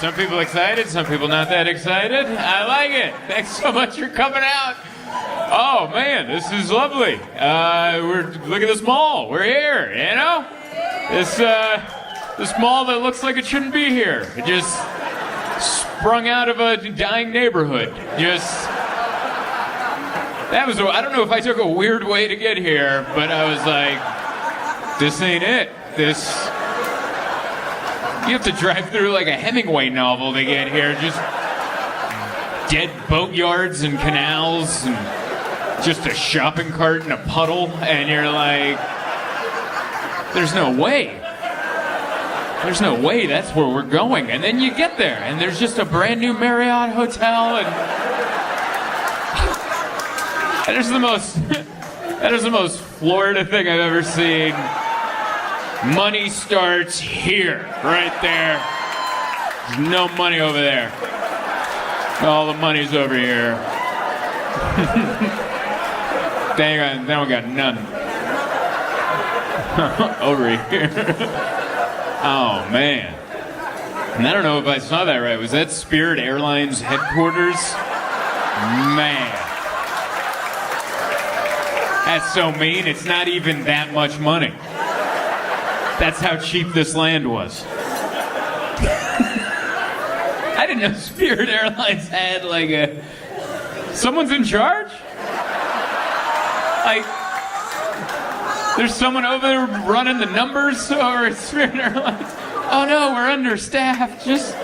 Some people excited, some people not that excited. I like it. Thanks so much for coming out. Oh man, this is lovely. Look at this mall. We're here, you know? This mall that looks like it shouldn't be here. It just sprung out of a dying neighborhood. I don't know if I took a weird way to get here, but I was like, this ain't it. You have to drive through like a Hemingway novel to get here. Just dead boatyards and canals and just a shopping cart and a puddle. And you're like, there's no way. There's no way that's where we're going. And then you get there and there's just a brand new Marriott hotel and that is the most Florida thing I've ever seen. Money starts here, right there. There's no money over there. All the money's over here. They don't got none. Over here. Oh, man. And I don't know if I saw that right. Was that Spirit Airlines headquarters? Man. That's so mean. It's not even that much money. That's how cheap this land was. I didn't know Spirit Airlines had like someone's in charge? Like, there's someone over there running the numbers over at Spirit Airlines. Oh no, we're understaffed. Just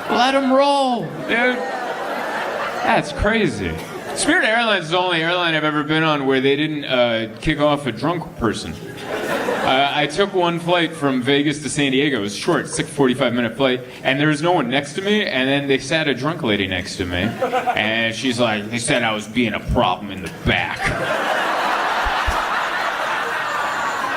let them roll, dude. That's crazy. Spirit Airlines is the only airline I've ever been on where they didn't kick off a drunk person. I took one flight from Vegas to San Diego. It was short, 45-minute flight, and there was no one next to me, and then they sat a drunk lady next to me, and she's like, they said I was being a problem in the back.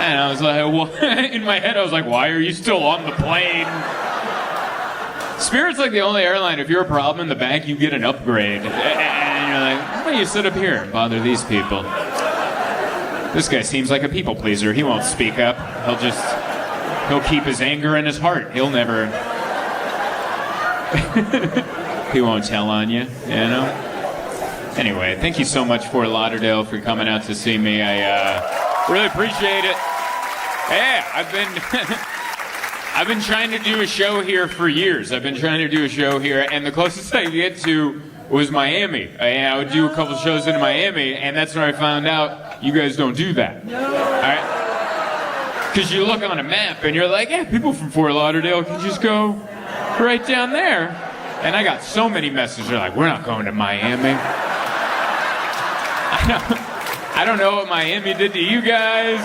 And I was like, what? In my head, I was like, why are you still on the plane? Spirit's like the only airline, if you're a problem in the back, you get an upgrade. And you're like, why don't you sit up here and bother these people? This guy seems like a people pleaser. He won't speak up. He'll keep his anger in his heart. He'll never... He won't tell on you, you know? Anyway, thank you so much, Fort Lauderdale, for coming out to see me. I really appreciate it. Yeah, I've been trying to do a show here for years. I've been trying to do a show here, and the closest I could get to was Miami. I would do a couple shows in Miami, and that's when I found out you guys don't do that. No. All right? Because you look on a map, and you're like, yeah, people from Fort Lauderdale can just go right down there. And I got so many messages. They're like, we're not going to Miami. I don't know what Miami did to you guys,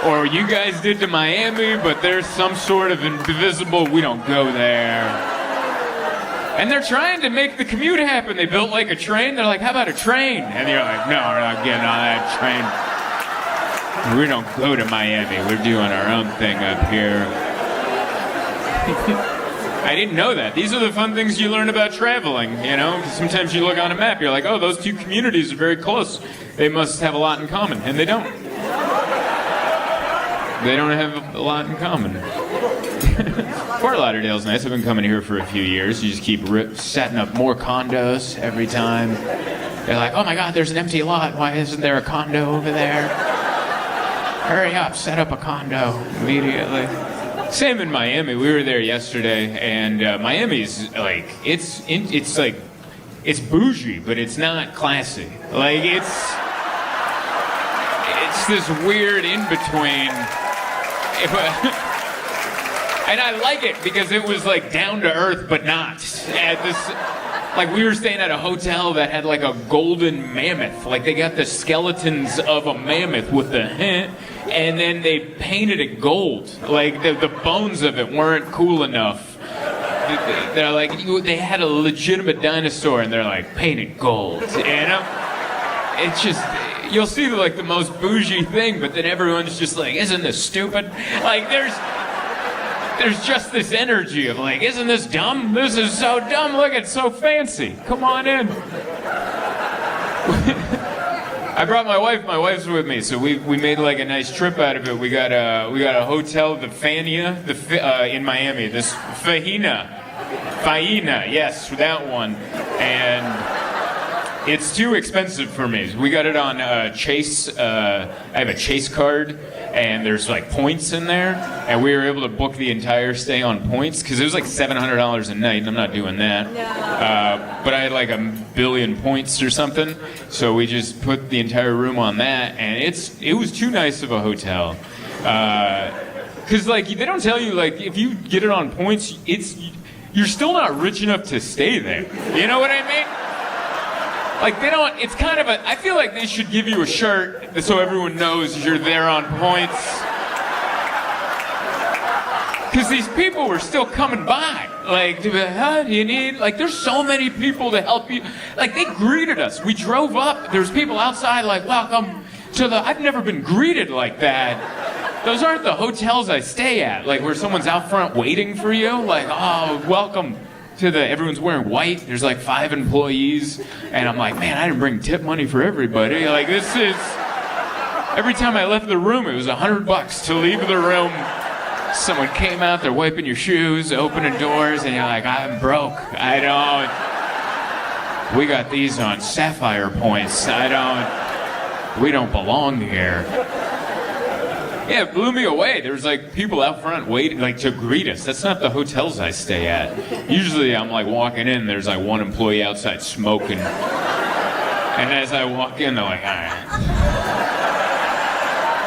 or you guys did to Miami, but there's some sort of invisible, we don't go there. And they're trying to make the commute happen. They built like a train. They're like, how about a train? And you're like, no, we're not getting on that train. We don't go to Miami. We're doing our own thing up here. I didn't know that. These are the fun things you learn about traveling, you know? Sometimes you look on a map, you're like, oh, those two communities are very close. They must have a lot in common. And they don't. They don't have a lot in common. Fort Lauderdale's nice. I've been coming here for a few years. You just keep setting up more condos every time. They're like, oh my God, there's an empty lot. Why isn't there a condo over there? Hurry up, set up a condo immediately. Same in Miami. We were there yesterday, and Miami's like, it's bougie, but it's not classy. Like, it's this weird in-between. And I like it because it was like down to earth, but not. At this, like, we were staying at a hotel that had like a golden mammoth. Like, they got the skeletons of a mammoth with the and then they painted it gold. Like, the bones of it weren't cool enough. They're like, they had a legitimate dinosaur, and they're like, paint it gold. You know? It's just, you'll see like the most bougie thing, but then everyone's just like, isn't this stupid? Like, there's just this energy of like, isn't this dumb? This is so dumb. Look, it's so fancy. Come on in. I I brought my wife. My wife's with me, so we made like a nice trip out of it. We got a hotel, the Fania, in Miami. This Faina, yes, that one, and it's too expensive for me. We got it on Chase. I have a Chase card, and there's like points in there, and we were able to book the entire stay on points because it was like $700 a night, and I'm not doing that. No. But I had like 1 billion points or something, so we just put the entire room on that, and it was too nice of a hotel. Because like they don't tell you like if you get it on points, you're still not rich enough to stay there. You know what I mean? Like they don't. It's kind of a. I feel like they should give you a shirt so everyone knows you're there on points. Because these people were still coming by. Like, do you need? Like, there's so many people to help you. Like, they greeted us. We drove up. There's people outside. Like, welcome to the. I've never been greeted like that. Those aren't the hotels I stay at. Like, where someone's out front waiting for you. Like, oh, welcome. Everyone's wearing white. There's like 5 employees, and I'm like, man, I didn't bring tip money for everybody. Like this is. Every time I left the room, it was $100 to leave the room. Someone came out, they're wiping your shoes, opening doors, and you're like, I'm broke. I don't. We got these on sapphire points. We don't belong here. Yeah, it blew me away. There was like people out front waiting like to greet us. That's not the hotels I stay at. Usually I'm like walking in, there's like one employee outside smoking. And as I walk in, they're like, all right.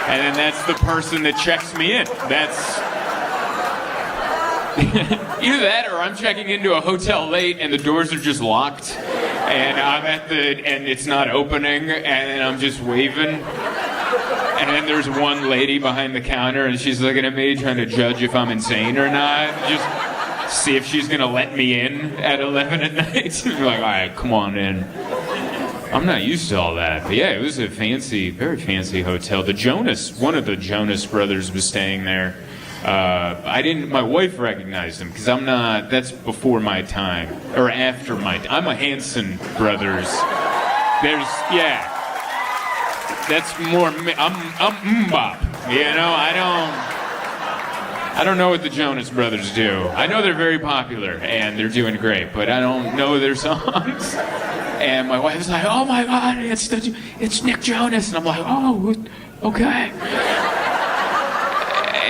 And then that's the person that checks me in. That's either that or I'm checking into a hotel late and the doors are just locked. And and it's not opening and I'm just waving. And then there's one lady behind the counter, and she's looking at me, trying to judge if I'm insane or not. Just see if she's gonna let me in at 11 at night. I'm like, all right, come on in. I'm not used to all that. But yeah, it was a fancy, very fancy hotel. One of the Jonas brothers was staying there. My wife recognized him, because that's before my time, or after my time. I'm a Hanson brothers. That's more me. I'm Mbop. You know, I don't know what the Jonas Brothers do. I know they're very popular and they're doing great, but I don't know their songs. And my wife's like, "Oh my God, it's Nick Jonas," and I'm like, "Oh, okay."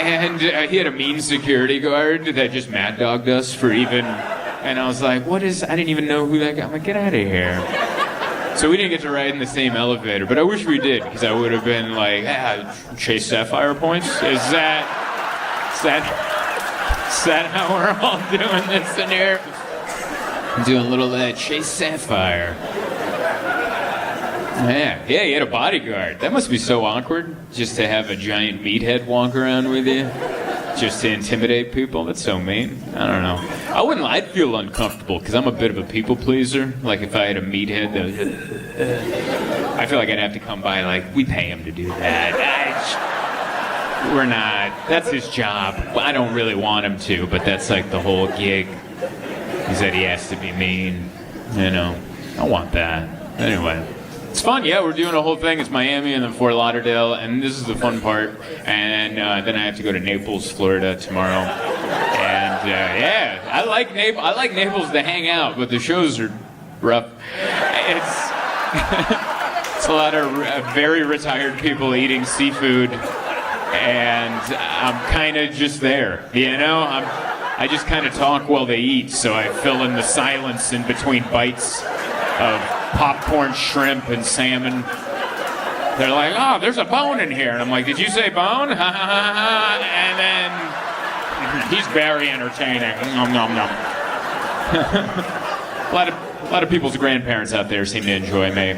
And he had a mean security guard that just mad dogged us for even. And I was like, "What is?" I didn't even know who that guy. I'm like, "Get out of here." So we didn't get to ride in the same elevator, but I wish we did, because I would have been like, Chase Sapphire points? Is that how we're all doing this in here? I'm doing a little Chase Sapphire. Yeah, he had a bodyguard. That must be so awkward, just to have a giant meathead walk around with you. Just to intimidate people. That's so mean. I don't know. I'd feel uncomfortable because I'm a bit of a people pleaser. Like if I had a meathead, I feel like I'd have to come by like, we pay him to do that. We're not. That's his job. I don't really want him to, but that's like the whole gig. He said he has to be mean. You know, I want that. Anyway. It's fun, yeah, we're doing a whole thing. It's Miami and then Fort Lauderdale, and this is the fun part. And then I have to go to Naples, Florida tomorrow. And yeah, I like Naples to hang out, but the shows are rough. It's a lot of very retired people eating seafood, and I'm kind of just there, you know? I just kind of talk while they eat, so I fill in the silence in between bites of popcorn, shrimp, and salmon. They're like, oh, there's a bone in here. And I'm like, did you say bone? Ha ha ha ha. And then he's very entertaining. Nom nom nom. A lot of people's grandparents out there seem to enjoy me.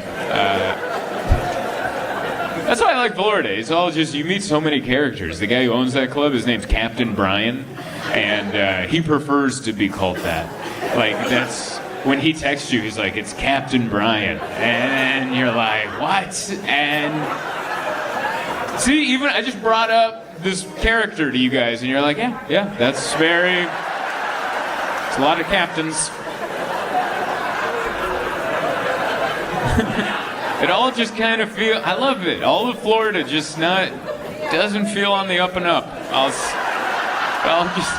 That's why I like Florida. It's all just, you meet so many characters. The guy who owns that club, his name's Captain Brian. And he prefers to be called that. Like, that's... When he texts you, he's like, it's Captain Brian. And you're like, what? And see, even I just brought up this character to you guys, and you're like, yeah, that's very, it's a lot of captains. It all just kind of feel. I love it. All of Florida just doesn't feel on the up and up. I'll just.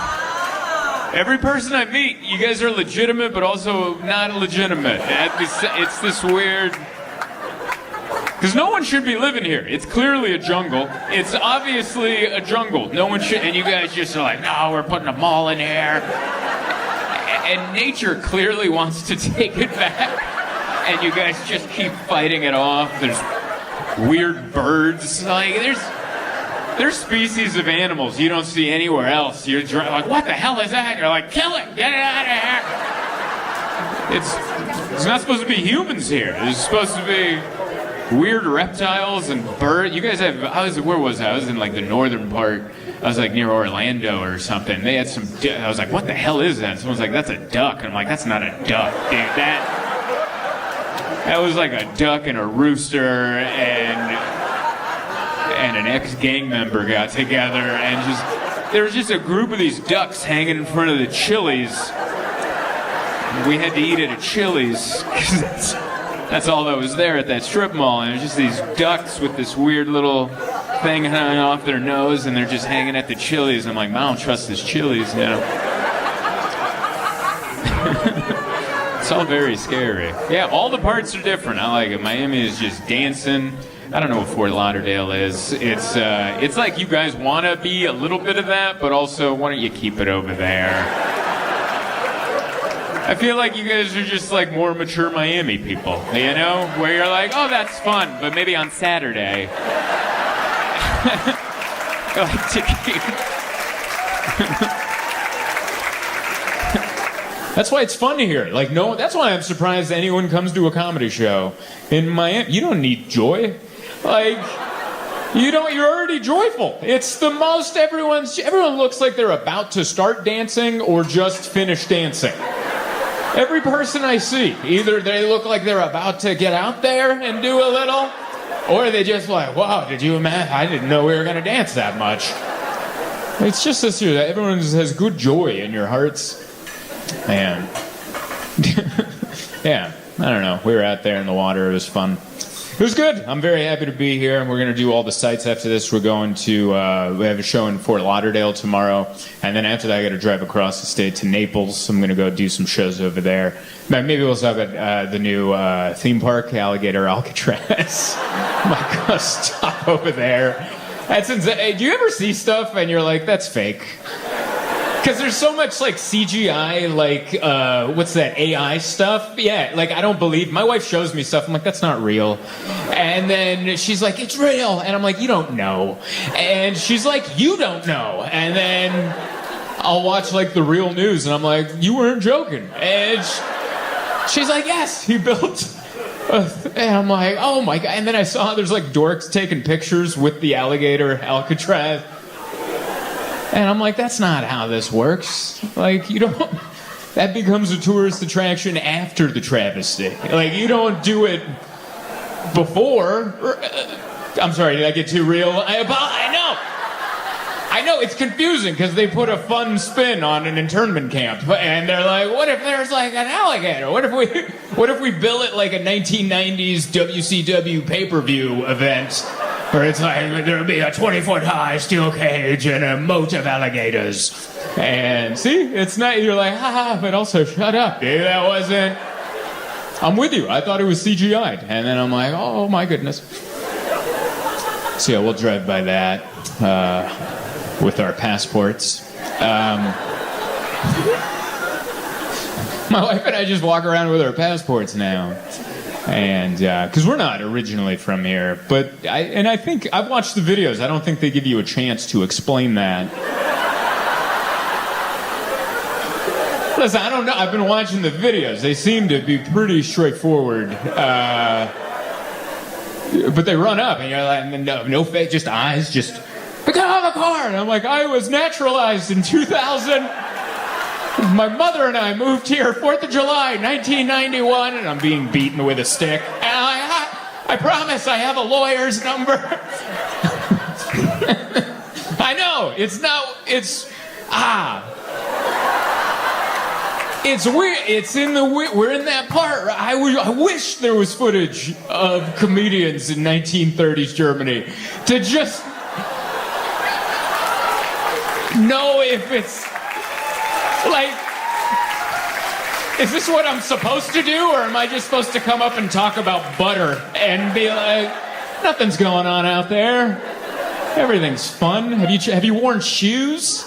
Every person I meet, you guys are legitimate, but also not legitimate. It's this weird. Because no one should be living here. It's clearly a jungle. It's obviously a jungle. No one should. And you guys just are like, no, we're putting a mall in here. And nature clearly wants to take it back. And you guys just keep fighting it off. There's weird birds. Like, there's species of animals you don't see anywhere else. You're like, what the hell is that? You're like, kill it, get it out of here. It's not supposed to be humans here. It's supposed to be weird reptiles and birds. You guys have, where was I? I was in like the northern part. I was like near Orlando or something. They had some, I was like, what the hell is that? And someone's like, that's a duck. And I'm like, that's not a duck, dude. That was like a duck and a rooster and an ex-gang member got together and there was just a group of these ducks hanging in front of the Chili's. We had to eat at a Chili's because that's all that was there at that strip mall. And it was just these ducks with this weird little thing hanging off their nose and they're just hanging at the Chili's. I'm like, I don't trust this Chili's now. It's all very scary. Yeah, all the parts are different. I like it. Miami is just dancing. I don't know what Fort Lauderdale is. It's like you guys want to be a little bit of that, but also why don't you keep it over there? I feel like you guys are just like more mature Miami people, you know? Where you're like, oh, that's fun, but maybe on Saturday. Like to keep... That's why it's fun here. Like, no, that's why I'm surprised anyone comes to a comedy show in Miami. You don't need joy. Like, you're already joyful. It's the most, everyone looks like they're about to start dancing or just finish dancing. Every person I see, either they look like they're about to get out there and do a little, or they just like, wow, did you imagine? I didn't know we were going to dance that much. It's just this year that everyone has good joy in your hearts. Man. Yeah, I don't know. We were out there in the water. It was fun. It was good. I'm very happy to be here. We're going to do all the sites after this. We're going to, we have a show in Fort Lauderdale tomorrow. And then after that, I got to drive across the state to Naples. I'm going to go do some shows over there. Maybe we'll stop at the new theme park, Alligator Alcatraz. Might go stop over there. That's insane. Do you ever see stuff and you're like, that's fake? Because there's so much like CGI, like, what's that, AI stuff? Yeah, like I don't believe, my wife shows me stuff, I'm like, that's not real. And then she's like, it's real. And I'm like, you don't know. And she's like, you don't know. And then I'll watch like the real news and I'm like, you weren't joking. And she's like, yes, he built. And I'm like, oh my God. And then I saw there's like dorks taking pictures with the alligator Alcatraz. And I'm like, that's not how this works. Like, you don't... That becomes a tourist attraction after the travesty. Like, you don't do it before. I'm sorry, did I get too real? I know, it's confusing because they put a fun spin on an internment camp. And they're like, what if there's like an alligator? What if we bill it like a 1990s WCW pay-per-view event? Where it's like, there'll be a 20-foot high steel cage and a moat of alligators. And see, it's not, you're like, haha, but also shut up, dude, that wasn't... I'm with you, I thought it was CGI'd. And then I'm like, oh my goodness. So yeah, we'll drive by that with our passports. My wife and I just walk around with our passports now. And because we're not originally from here, but I think I've watched the videos. I don't think they give you a chance to explain that. Listen, I don't know. I've been watching the videos. They seem to be pretty straightforward. But they run up, and you're like, no fake, just eyes, just get out of the car. And I'm like, I was naturalized in 2000. My mother and I moved here 4th of July, 1991, and I'm being beaten with a stick. And I promise I have a lawyer's number. I know, It's weird. It's in the we're in that part. I wish there was footage of comedians in 1930s Germany to just know if it's like, is this what I'm supposed to do, or am I just supposed to come up and talk about butter and be like, nothing's going on out there, everything's fun. Have you worn shoes?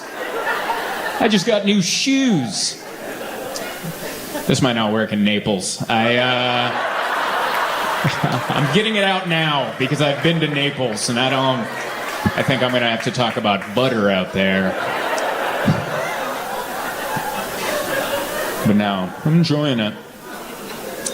I just got new shoes. This might not work in Naples. I'm getting it out now because I've been to Naples and I think I'm gonna have to talk about butter out there. But now, I'm enjoying it.